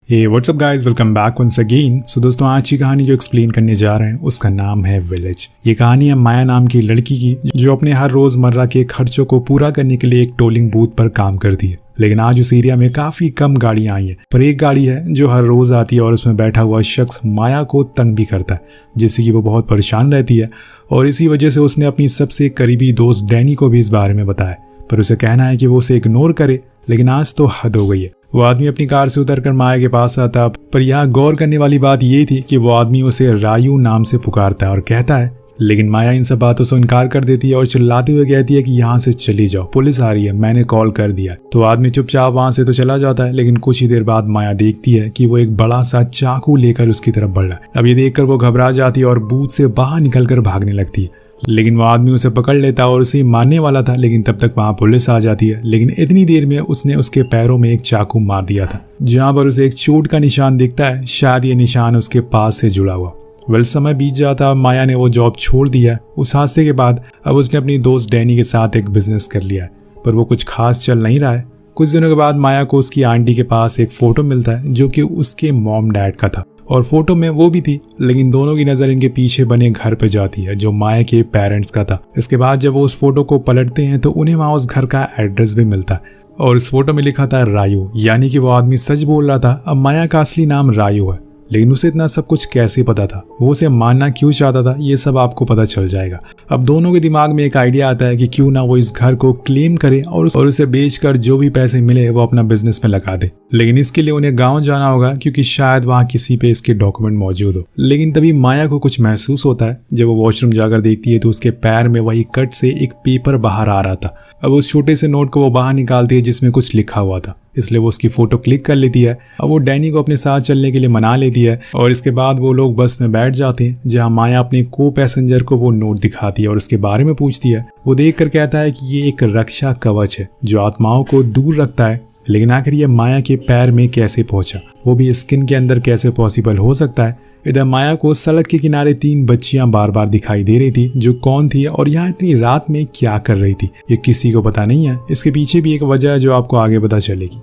हे WhatsApp guys, welcome back once again. So दोस्तों, आज की कहानी जो एक्सप्लेन करने जा रहे हैं उसका नाम है विलेज। ये कहानी है माया नाम की लड़की की जो अपने हर रोजमर्रा के खर्चों को पूरा करने के लिए एक टोलिंग बूथ पर काम करती है। लेकिन आज उस एरिया में काफी कम गाड़ियां आई हैं, पर एक गाड़ी है जो हर रोज आती है और उसमें बैठा हुआ शख्स माया को तंग भी करता है, जिससे कि वो बहुत परेशान रहती है। और इसी वजह से उसने अपनी सबसे करीबी दोस्त डैनी को भी इस बारे में बताया, पर उसे कहना है कि वो उसे इग्नोर करे। लेकिन आज तो हद हो गई है। वो आदमी अपनी कार से उतरकर माया के पास आता, पर यहाँ गौर करने वाली बात ये थी कि वो आदमी उसे रायू नाम से पुकारता है और कहता है। लेकिन माया इन सब बातों से इनकार कर देती है और चिल्लाते हुए कहती है कि यहाँ से चली जाओ, पुलिस आ रही है, मैंने कॉल कर दिया। तो आदमी चुपचाप वहां से तो चला जाता है। लेकिन कुछ ही देर बाद माया देखती है कि वो एक बड़ा सा चाकू लेकर उसकी तरफ बढ़ रहा है। अब ये देखकर वो घबरा जाती है और बूथ से बाहर निकलकर भागने लगती है। लेकिन वो आदमी उसे पकड़ लेता है और उसे मारने वाला था, लेकिन तब तक वहां पुलिस आ जाती है। लेकिन इतनी देर में उसने उसके पैरों में एक चाकू मार दिया था, जहां पर उसे एक चोट का निशान दिखता है। शायद ये निशान उसके पास से जुड़ा हुआ। समय बीत जाता, माया ने वो जॉब छोड़ दिया। उस हादसे के बाद अब उसने अपनी दोस्त डैनी के साथ एक बिजनेस कर लिया है, पर वो कुछ खास चल नहीं रहा है। कुछ दिनों के बाद माया को उसकी आंटी के पास एक फोटो मिलता है जो कि उसके मॉम डैड का था, और फोटो में वो भी थी। लेकिन दोनों की नजर इनके पीछे बने घर पे जाती है जो माया के पेरेंट्स का था। इसके बाद जब वो उस फोटो को पलटते हैं तो उन्हें वहां उस घर का एड्रेस भी मिलता है, और इस फोटो में लिखा था रायू, यानी कि वो आदमी सच बोल रहा था। अब माया का असली नाम रायू है, लेकिन उसे इतना सब कुछ कैसे पता था, वो उसे मानना क्यों चाहता था, ये सब आपको पता चल जाएगा। अब दोनों के दिमाग में एक आइडिया आता है कि क्यों ना वो इस घर को क्लेम करे और उसे बेचकर जो भी पैसे मिले वो अपना बिजनेस में लगा दे। लेकिन इसके लिए उन्हें गांव जाना होगा, क्योंकि शायद वहां किसी पे इसके डॉक्यूमेंट मौजूद हो। लेकिन तभी माया को कुछ महसूस होता है। जब वो वॉशरूम जाकर देखती है तो उसके पैर में वही कट से एक पेपर बाहर आ रहा था। अब उस छोटे से नोट को वो बाहर निकालती है जिसमें कुछ लिखा हुआ था, इसलिए वो उसकी फोटो क्लिक कर लेती है। अब वो डैनी को अपने साथ चलने के लिए मना लेती है, और इसके बाद वो लोग बस में बैठ जाते हैं, जहां माया अपने को पैसेंजर को वो नोट दिखाती है और उसके बारे में पूछती है। वो देखकर कहता है कि ये एक रक्षा कवच है जो आत्माओं को दूर रखता है। लेकिन आखिर ये माया के पैर में कैसे पहुंचा, वो भी स्किन के अंदर कैसे पॉसिबल हो सकता है। इधर माया को सड़क के किनारे 3 बच्चियां बार बार दिखाई दे रही थी, जो कौन थी और यहाँ इतनी रात में क्या कर रही थी, ये किसी को पता नहीं है। इसके पीछे भी एक वजह है जो आपको आगे पता चलेगी।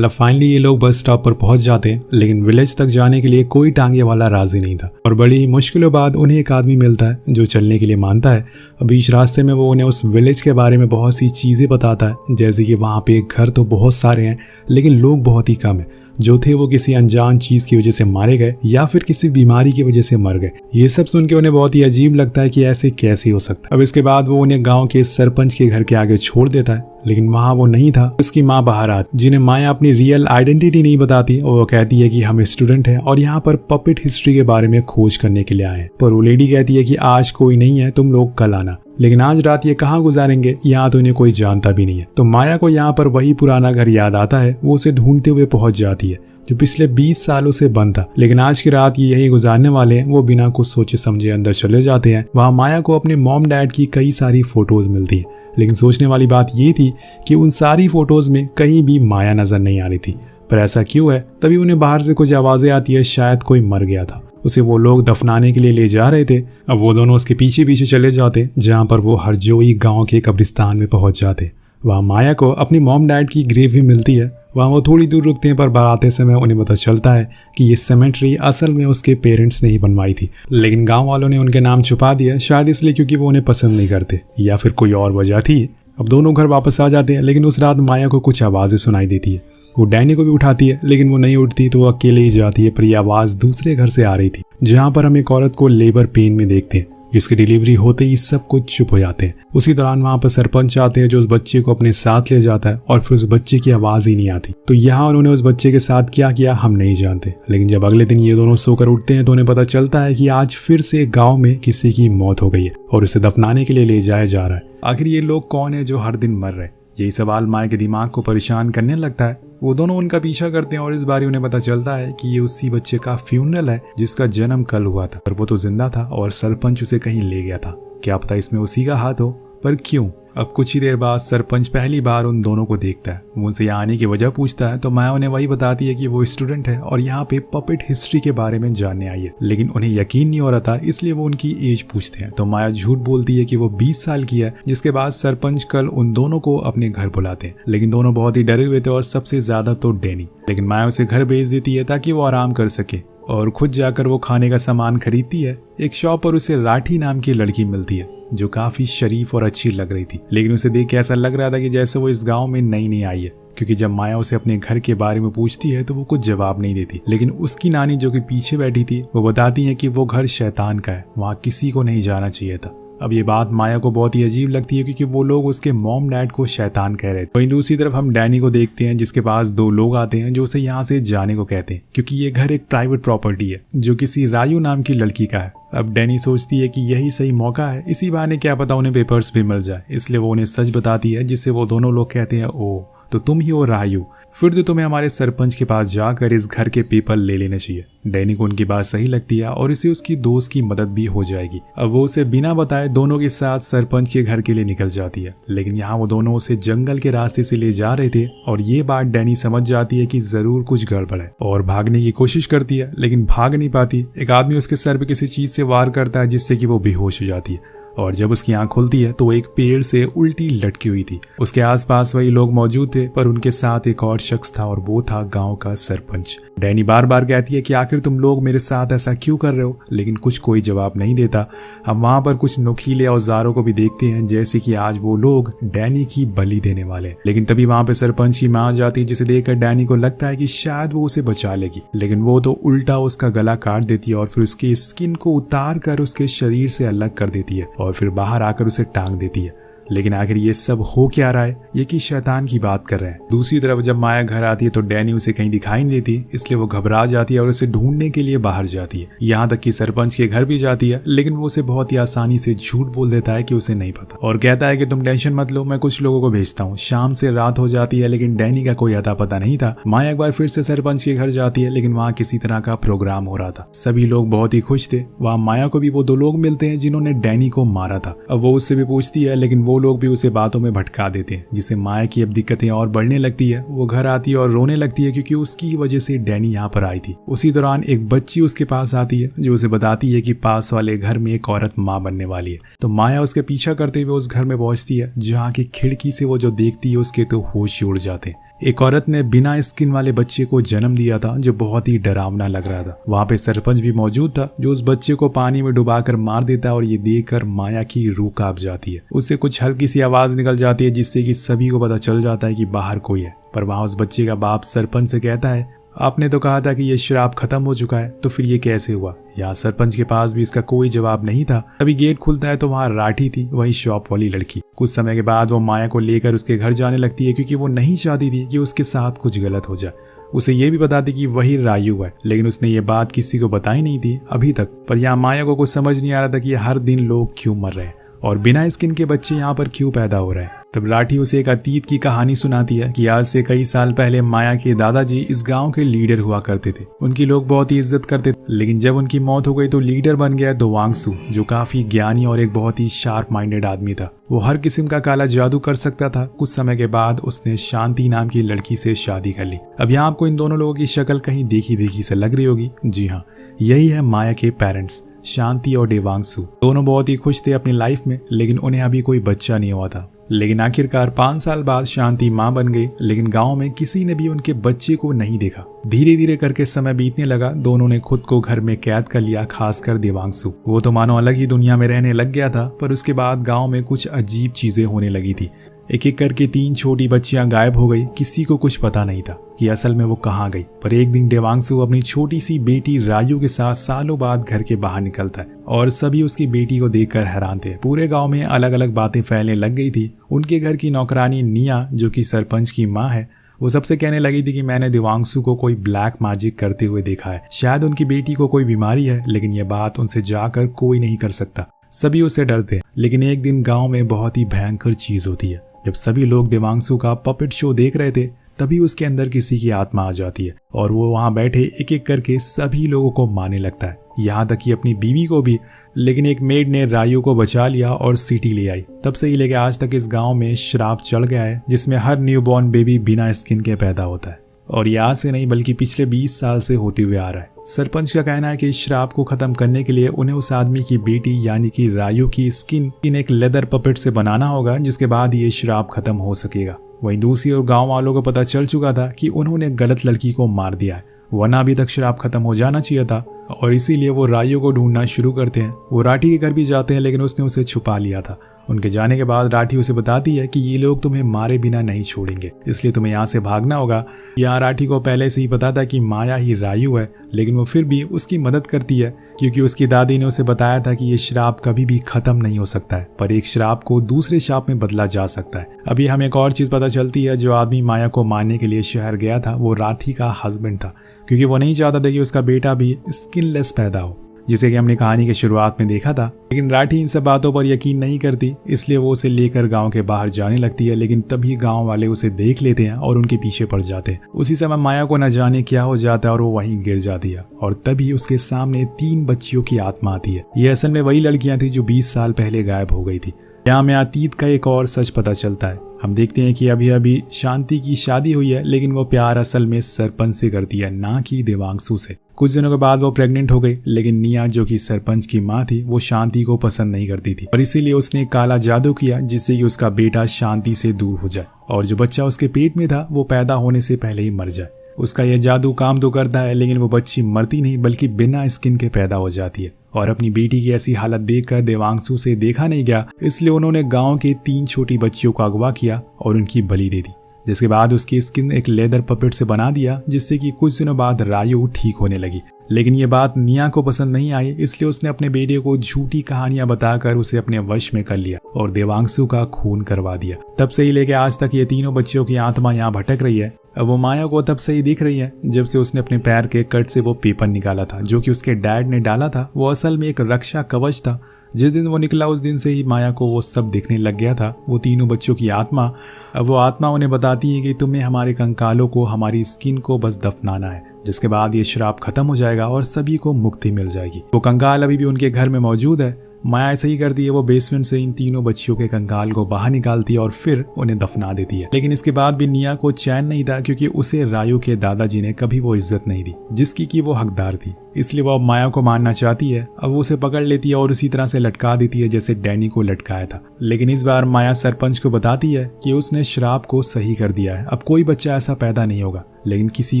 फाइनली ये लोग बस स्टॉप पर पहुंच जाते हैं, लेकिन विलेज तक जाने के लिए कोई टांगे वाला राजी नहीं था, और बड़ी मुश्किलों बाद उन्हें एक आदमी मिलता है जो चलने के लिए मानता है। बीच रास्ते में वो उन्हें उस विलेज के बारे में बहुत सी चीजें बताता है, जैसे कि वहाँ पे घर तो बहुत सारे हैं लेकिन लोग बहुत ही कम है। जो थे वो किसी अनजान चीज की वजह से मारे गए या फिर किसी बीमारी की वजह से मर गए। ये सब सुन के उन्हें बहुत ही अजीब लगता है कि ऐसे कैसे हो सकता है। अब इसके बाद वो उन्हें गांव के सरपंच के घर के आगे छोड़ देता है, लेकिन वहां वो नहीं था। उसकी माँ बाहर आती, जिन्हें माया अपनी रियल आइडेंटिटी नहीं बताती, और वो कहती है कि हम स्टूडेंट हैं और यहाँ पर पपेट हिस्ट्री के बारे में खोज करने के लिए आए हैं। पर वो लेडी कहती है कि आज कोई नहीं है, तुम लोग कल आना। लेकिन आज रात ये कहाँ गुजारेंगे, यहाँ तो इन्हें कोई जानता भी नहीं है। तो माया को यहाँ पर वही पुराना घर याद आता है। वो उसे ढूंढते हुए पहुंच जाती है, जो पिछले 20 सालों से बंद था। लेकिन आज की रात ये यही गुजारने वाले हैं। वो बिना कुछ सोचे समझे अंदर चले जाते हैं। वहाँ माया को अपने मॉम डैड की कई सारी फोटोज मिलती है, लेकिन सोचने वाली बात ये थी कि उन सारी फोटोज में कहीं भी माया नजर नहीं आ रही थी। पर ऐसा क्यों है? तभी उन्हें बाहर से कुछ आवाजें आती है, शायद कोई मर गया था, उसे वो लोग दफनाने के लिए ले जा रहे थे। अब वो दोनों उसके पीछे पीछे चले जाते, जहाँ पर वो हरजोई गाँव के कब्रिस्तान में पहुंच जाते। वहाँ माया को अपनी मॉम डैड की ग्रेव भी मिलती है। वहाँ वो थोड़ी दूर रुकते हैं, पर बाराते समय उन्हें पता चलता है कि ये सेमेट्री असल में उसके पेरेंट्स ने ही बनवाई थी, लेकिन गांव वालों ने उनके नाम छुपा दिया, शायद इसलिए क्योंकि वो उन्हें पसंद नहीं करते, या फिर कोई और वजह थी। अब दोनों घर वापस आ जाते हैं, लेकिन उस रात माया को कुछ आवाज़ें सुनाई देती है। वो डैनी को भी उठाती है, लेकिन वो नहीं उठती, तो वो अकेले ही जाती है। पर यह आवाज़ दूसरे घर से आ रही थी, जहाँ पर हम एक औरत को लेबर पेन में देखते हैं, जिसकी डिलीवरी होते ही सब कुछ चुप हो जाते हैं। उसी दौरान वहां पर सरपंच आते हैं, जो उस बच्चे को अपने साथ ले जाता है, और फिर उस बच्चे की आवाज ही नहीं आती। तो यहाँ उन्होंने उस बच्चे के साथ क्या किया हम नहीं जानते। लेकिन जब अगले दिन ये दोनों सोकर उठते हैं तो उन्हें पता चलता है कि आज फिर से गाँव में किसी की मौत हो गई है और उसे दफनाने के लिए ले जाया जा रहा है। आखिर ये लोग कौन है जो हर दिन मर रहे? यही सवाल माया के दिमाग को परेशान करने लगता है। वो दोनों उनका पीछा करते हैं और इस बार उन्हें पता चलता है कि ये उसी बच्चे का फ्यूनरल है जिसका जन्म कल हुआ था, पर वो तो जिंदा था और सरपंच उसे कहीं ले गया था। क्या पता इसमें उसी का हाथ हो। पर क्यों? अब कुछ ही देर बाद सरपंच पहली बार उन दोनों को देखता है। वो उनसे यहाँ आने की वजह पूछता है तो माया उन्हें वही बताती है कि वो स्टूडेंट है और यहाँ पे पपेट हिस्ट्री के बारे में जानने आई है, लेकिन उन्हें यकीन नहीं हो रहा था, इसलिए वो उनकी एज पूछते हैं। तो माया झूठ बोलती है कि वो 20 साल की है, जिसके बाद सरपंच कल उन दोनों को अपने घर बुलाते हैं। लेकिन दोनों बहुत ही डरे हुए थे और सबसे ज्यादा तो डैनी। लेकिन माया उसे घर भेज देती है ताकि वो आराम कर सके और खुद जाकर वो खाने का सामान खरीदती है। एक शॉप पर उसे राठी नाम की लड़की मिलती है जो काफी शरीफ और अच्छी लग रही थी, लेकिन उसे देख के ऐसा लग रहा था कि जैसे वो इस गांव में नई नई आई है, क्योंकि जब माया उसे अपने घर के बारे में पूछती है तो वो कुछ जवाब नहीं देती। लेकिन उसकी नानी जो कि पीछे बैठी थी वो बताती है कि वो घर शैतान का है, वहाँ किसी को नहीं जाना चाहिए था। अब ये बात माया को बहुत ही अजीब लगती है क्योंकि वो लोग उसके मॉम डैड को शैतान कह रहे थे। वहीं दूसरी तरफ हम डैनी को देखते हैं जिसके पास दो लोग आते हैं जो उसे यहाँ से जाने को कहते हैं, क्योंकि ये घर एक प्राइवेट प्रॉपर्टी है जो किसी रायू नाम की लड़की का है। अब डैनी सोचती है कि यही सही मौका है, इसी बहाने क्या पता उन्हें पेपर्स भी मिल जाए, इसलिए वो उन्हें सच बताती है, जिससे वो दोनों लोग कहते हैं ओ तो तुम ही हो रायू, फिर तो तुम्हें हमारे सरपंच के पास जाकर इस घर के पेपर ले लेने चाहिए। डैनी को उनकी बात सही लगती है और इसे उसकी दोस्त की मदद भी हो जाएगी। अब वो उसे बिना बताए दोनों के साथ सरपंच के घर के लिए निकल जाती है, लेकिन यहाँ वो दोनों उसे जंगल के रास्ते से ले जा रहे थे और ये बात डैनी समझ जाती है कि जरूर कुछ गड़बड़ है और भागने की कोशिश करती है, लेकिन भाग नहीं पाती। एक आदमी उसके सर पे किसी चीज से वार करता है जिससे कि वो बेहोश हो जाती है और जब उसकी आंख खुलती है तो वो एक पेड़ से उल्टी लटकी हुई थी। उसके आसपास वही लोग मौजूद थे, पर उनके साथ एक और शख्स था और वो था गांव का सरपंच। डैनी बार बार कहती है कि आखिर तुम लोग मेरे साथ ऐसा क्यों कर रहे हो, लेकिन कुछ कोई जवाब नहीं देता। हम वहां पर कुछ नुकीले औजारों को भी देखते हैं, जैसे कि आज वो लोग डैनी की बलि देने वाले। लेकिन तभी वहां पे सरपंच की मां आ जाती है, जिसे देखकर डैनी को लगता है कि शायद वो उसे बचा लेगी, लेकिन वो तो उल्टा उसका गला काट देती है और फिर उसकी स्किन को उतार कर उसके शरीर से अलग कर देती है और फिर बाहर आकर उसे टांग देती है। लेकिन आखिर ये सब हो क्या रहा है, ये कि शैतान की बात कर रहे हैं। दूसरी तरफ जब माया घर आती है तो डैनी उसे कहीं दिखाई नहीं देती, इसलिए वो घबरा जाती है और उसे ढूंढने के लिए बाहर जाती है। यहाँ तक कि सरपंच के घर भी जाती है, लेकिन वो उसे बहुत ही आसानी से झूठ बोल देता है कि उसे नहीं पता और कहता है कि तुम टेंशन मत लो, मैं कुछ लोगों को भेजता हूँ। शाम से रात हो जाती है, लेकिन डैनी का कोई अता पता नहीं था। माया एक बार फिर से सरपंच के घर जाती है, लेकिन वहाँ किसी तरह का प्रोग्राम हो रहा था। सभी लोग बहुत ही खुश थे। वहाँ माया को भी वो दो लोग मिलते हैं जिन्होंने डैनी को मारा था। अब वो उससे भी पूछती है, लेकिन वो लोग भी उसे बातों में भटका देते हैं, जिससे माया की अब दिक्कतें और बढ़ने लगती है। वो घर आती है और रोने लगती है क्योंकि उसकी वजह से डैनी यहाँ पर आई थी। उसी दौरान एक बच्ची उसके पास आती है जो उसे बताती है कि पास वाले घर में एक औरत माँ बनने वाली है। तो माया उसके पीछा करते हुए उस घर में पहुंचती है, जहाँ की खिड़की से वो जो देखती है उसके तो होश ही उड़ जाते हैं। एक औरत ने बिना स्किन वाले बच्चे को जन्म दिया था जो बहुत ही डरावना लग रहा था। वहाँ पे सरपंच भी मौजूद था जो उस बच्चे को पानी में डुबाकर मार देता है और ये देखकर माया की रूह कांप जाती है। उससे कुछ हल्की सी आवाज निकल जाती है जिससे कि सभी को पता चल जाता है कि बाहर कोई है। पर वहाँ उस बच्चे का बाप सरपंच से कहता है, आपने तो कहा था कि ये श्राप खत्म हो चुका है, तो फिर ये कैसे हुआ? यहाँ सरपंच के पास भी इसका कोई जवाब नहीं था। अभी गेट खुलता है तो वहाँ राठी थी, वही शॉप वाली लड़की। कुछ समय के बाद वो माया को लेकर उसके घर जाने लगती है क्योंकि वो नहीं चाहती थी कि उसके साथ कुछ गलत हो जाए। उसे ये भी बताती कि वही रायू है, लेकिन उसने ये बात किसी को बताई नहीं थी अभी तक। पर यहाँ माया को कुछ समझ नहीं आ रहा था कि हर दिन लोग क्यों मर रहे हैं और बिना स्किन के बच्चे यहाँ पर क्यों पैदा हो रहे हैं। तब लाठी उसे एक अतीत की कहानी सुनाती है कि आज से कई साल पहले माया के दादाजी इस गांव के लीडर हुआ करते थे। उनकी लोग बहुत ही इज्जत करते थे, लेकिन जब उनकी मौत हो गई तो लीडर बन गया दोवांगसू, जो काफी ज्ञानी और एक बहुत ही शार्प माइंडेड आदमी था। वो हर किस्म का काला जादू कर सकता था। कुछ समय के बाद उसने शांति नाम की लड़की से शादी कर ली। अब यहाँ आपको इन दोनों लोगों की शक्ल कहीं देखी देखी से लग रही होगी। जी हाँ, यही है माया के पेरेंट्स, शांति और देवांगसू। दोनों बहुत ही खुश थे अपनी लाइफ में, लेकिन उन्हें अभी कोई बच्चा नहीं हुआ था। लेकिन आखिरकार 5 साल बाद शांति मां बन गई, लेकिन गांव में किसी ने भी उनके बच्चे को नहीं देखा। धीरे धीरे करके समय बीतने लगा। दोनों ने खुद को घर में कैद कर लिया, खासकर देवांगसू। वो तो मानो अलग ही दुनिया में रहने लग गया था। पर उसके बाद गांव में कुछ अजीब चीजें होने लगी थी। एक एक करके 3 छोटी बच्चियां गायब हो गई। किसी को कुछ पता नहीं था कि असल में वो कहाँ गई। पर एक दिन देवांगसू अपनी छोटी सी बेटी रायू के साथ सालों बाद घर के बाहर निकलता है और सभी उसकी बेटी को देखकर हैरान थे। पूरे गांव में अलग अलग बातें फैलने लग गई थी। उनके घर की नौकरानी निया, जो कि सरपंच की माँ है, वो सबसे कहने लगी थी कि मैंने देवांगसू को कोई ब्लैक मैजिक करते हुए देखा है। शायद उनकी बेटी को कोई बीमारी है, लेकिन ये बात उनसे जाकर कोई नहीं कर सकता। सभी उससे डरते हैं। लेकिन एक दिन गाँव में बहुत ही भयंकर चीज होती है। जब सभी लोग देवांगसू का पपेट शो देख रहे थे, तभी उसके अंदर किसी की आत्मा आ जाती है और वो वहां बैठे एक एक करके सभी लोगों को मारने लगता है। यहाँ तक कि अपनी बीवी को भी, लेकिन एक मेड ने रायू को बचा लिया और सिटी ले आई। तब से ही लेके आज तक इस गांव में श्राप चढ़ गया है जिसमें हर न्यूबॉर्न बेबी बिना स्किन के पैदा होता है, और ये आज से नहीं बल्कि पिछले 20 साल से होते हुए आ रहा है। सरपंच का कहना है कि इस श्राप को खत्म करने के लिए उन्हें उस आदमी की बेटी यानी कि रायू की स्किन एक लेदर पपेट से बनाना होगा, जिसके बाद ये श्राप खत्म हो सकेगा। वहीं दूसरी ओर गांव वालों को पता चल चुका था कि उन्होंने गलत लड़की को मार दिया है, वरना अभी तक श्राप खत्म हो जाना चाहिए था, और इसीलिए वो रायू को ढूंढना शुरू करते हैं। वो राठी के घर भी जाते हैं लेकिन उसने उसे छुपा लिया था। उनके जाने के बाद राठी उसे बताती है कि ये लोग तुम्हें मारे बिना नहीं छोड़ेंगे, इसलिए तुम्हें यहाँ से भागना होगा। यहाँ राठी को पहले से ही पता था कि माया ही रायू है, लेकिन वो फिर भी उसकी मदद करती है क्योंकि उसकी दादी ने उसे बताया था कि ये श्राप कभी भी खत्म नहीं हो सकता है, पर एक श्राप को दूसरे श्राप में बदला जा सकता है। अभी हमें एक और चीज पता चलती है, जो आदमी माया को मारने के लिए शहर गया था वो राठी का हस्बैंड था, क्योंकि वो नहीं चाहता था कि उसका बेटा भी स्किनलेस पैदा हो, जिसे कि हमने कहानी के शुरुआत में देखा था। लेकिन राठी इन सब बातों पर यकीन नहीं करती, इसलिए वो उसे लेकर गांव के बाहर जाने लगती है, लेकिन तभी गांव वाले उसे देख लेते हैं और उनके पीछे पड़ जाते हैं। उसी समय माया को न जाने क्या हो जाता है और वो वहीं गिर जाती है, और तभी उसके सामने 3 बच्चियों की आत्मा आती है। ये असल में वही लड़कियां थी जो 20 साल पहले गायब हो गई थी। यहाँ हमें अतीत का एक और सच पता चलता है। हम देखते हैं कि अभी अभी शांति की शादी हुई है, लेकिन वो प्यार असल में सरपंच से करती है, ना कि देवांशु से। कुछ दिनों के बाद वो प्रेग्नेंट हो गई, लेकिन निया जो कि सरपंच की माँ थी वो शांति को पसंद नहीं करती थी, और इसीलिए उसने काला जादू किया जिससे कि उसका बेटा शांति से दूर हो जाए और जो बच्चा उसके पेट में था वो पैदा होने से पहले ही मर जाए। उसका यह जादू काम तो करता है, लेकिन वो बच्ची मरती नहीं बल्कि बिना स्किन के पैदा हो जाती है। और अपनी बेटी की ऐसी हालत देखकर देवांशु से देखा नहीं गया, इसलिए उन्होंने गांव के 3 छोटी बच्चियों को अगवा किया और उनकी बलि दे दी, जिसके बाद उसकी स्किन एक लेदर पपेट से बना दिया, जिससे कि कुछ दिनों बाद रायू ठीक होने लगी। लेकिन ये बात निया को पसंद नहीं आई, इसलिए उसने अपने बेटे को झूठी कहानियां बताकर उसे अपने वश में कर लिया और देवांशु का खून करवा दिया। तब से ही लेके आज तक ये तीनों बच्चियों की आत्मा यहाँ भटक रही है। अब वो माया को तब से ही दिख रही है जब से उसने अपने पैर के कट से वो पेपर निकाला था जो कि उसके डैड ने डाला था। वो असल में एक रक्षा कवच था। जिस दिन वो निकला उस दिन से ही माया को वो सब दिखने लग गया था, वो तीनों बच्चों की आत्मा। अब वो आत्मा उन्हें बताती है कि तुम्हें हमारे कंकालों को, हमारी स्किन को बस दफनाना है, जिसके बाद ये श्राप खत्म हो जाएगा और सभी को मुक्ति मिल जाएगी। वो कंकाल अभी भी उनके घर में मौजूद है। माया ऐसे ही करती है, वो बेसमेंट से इन तीनों बच्चियों के कंकाल को बाहर निकालती है और फिर उन्हें दफना देती है। लेकिन इसके बाद भी निया को चैन नहीं था, क्योंकि उसे रायू के दादाजी ने कभी वो इज्जत नहीं दी जिसकी कि वो हकदार थी। इसलिए वो अब माया को मारना चाहती है। अब वो उसे पकड़ लेती है और उसी तरह से लटका देती है जैसे डैनी को लटकाया था। लेकिन इस बार माया सरपंच को बताती है कि उसने श्राप को सही कर दिया है, अब कोई बच्चा ऐसा पैदा नहीं होगा। लेकिन किसी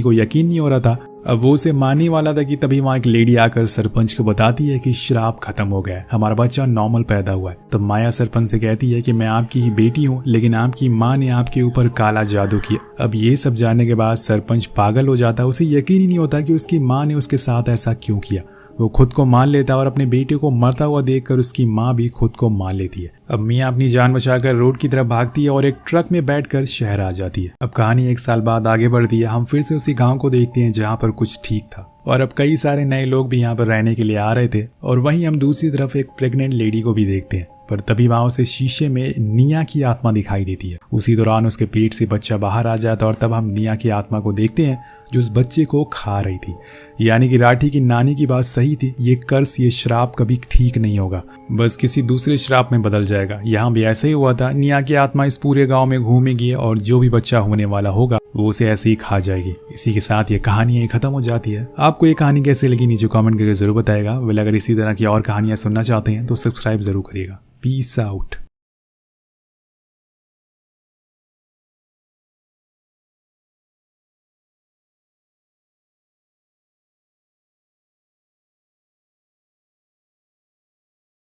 को यकीन नहीं हो रहा था। अब वो उसे मानने वाला था कि तभी वहाँ एक लेडी आकर सरपंच को बताती है कि श्राप खत्म हो गया है, हमारा बच्चा नॉर्मल पैदा हुआ है। तब माया सरपंच से कहती है कि मैं आपकी ही बेटी हूँ, लेकिन आपकी माँ ने आपके ऊपर काला जादू किया। अब ये सब जानने के बाद सरपंच पागल हो जाता है। उसे यकीन ही नहीं होता कि उसकी माँ ने उसके साथ ऐसा क्यों किया। वो खुद को मार लेता है और अपने बेटे को मरता हुआ देखकर उसकी माँ भी खुद को मार लेती है। अब मियाँ अपनी जान बचाकर रोड की तरफ भागती है और एक ट्रक में बैठकर शहर आ जाती है। अब कहानी 1 साल बाद आगे बढ़ती है। हम फिर से उसी गांव को देखते हैं जहाँ पर कुछ ठीक था, और अब कई सारे नए लोग भी यहाँ पर रहने के लिए आ रहे थे। और वहीं हम दूसरी तरफ एक प्रेग्नेंट लेडी को भी देखते हैं, पर तभी वहां उसे शीशे में निया की आत्मा दिखाई देती है। उसी दौरान उसके पेट से बच्चा बाहर आ जाता है और तब हम निया की आत्मा को देखते हैं जो उस बच्चे को खा रही थी। यानी कि राठी की नानी की बात सही थी, ये कर्स, ये श्राप कभी ठीक नहीं होगा, बस किसी दूसरे श्राप में बदल जाएगा। यहाँ भी ऐसा ही हुआ था। निया की आत्मा इस पूरे गाँव में घूमेगी और जो भी बच्चा होने वाला होगा वो उसे ऐसे ही खा जाएगी। इसी के साथ ये कहानी यही खत्म हो जाती है। आपको ये कहानी कैसे लगी नीचे कमेंट करके जरूर बताएगा। अगर इसी तरह की और कहानियां सुनना चाहते हैं तो सब्सक्राइब जरूर करिएगा। Peace out.